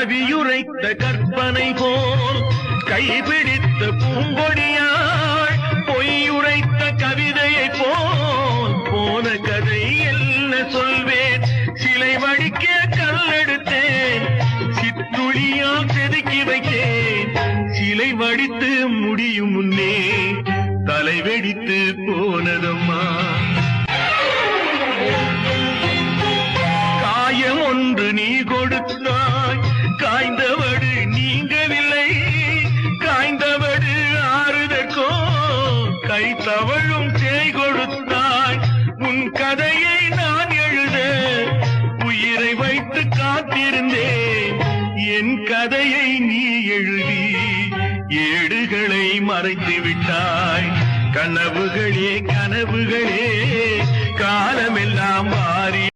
கவியுரைத்த கற்பனை போல் கைபிடித்த பூங்கொடியாள் பொய்யுரைத்த கவிதையை போல் போன கதை என்ன சொல்வேன். சிலை வடிக்க கல்லெடுத்தேன், சித்துளியால் செதுக்கி வைத்தேன். சிலை வடித்து முடியும் முன்னே தலை வெடித்து போனதம்மா. காயம் ஒன்று நீ கொடுத்தாய், காய்ந்தவடு நீங்கவில்லை. காய்ந்தவடு ஆறுதற்கோ கை தவழும் சேய் கொடுத்தாய். உன் கதையை நான் எழுத உயிரை வைத்து காத்திருந்தேன். என் கதையை நீ எழுதி ஏடுகளை மறைத்து விட்டாய். கனவுகளே கனவுகளே காலமெல்லாம் மாறி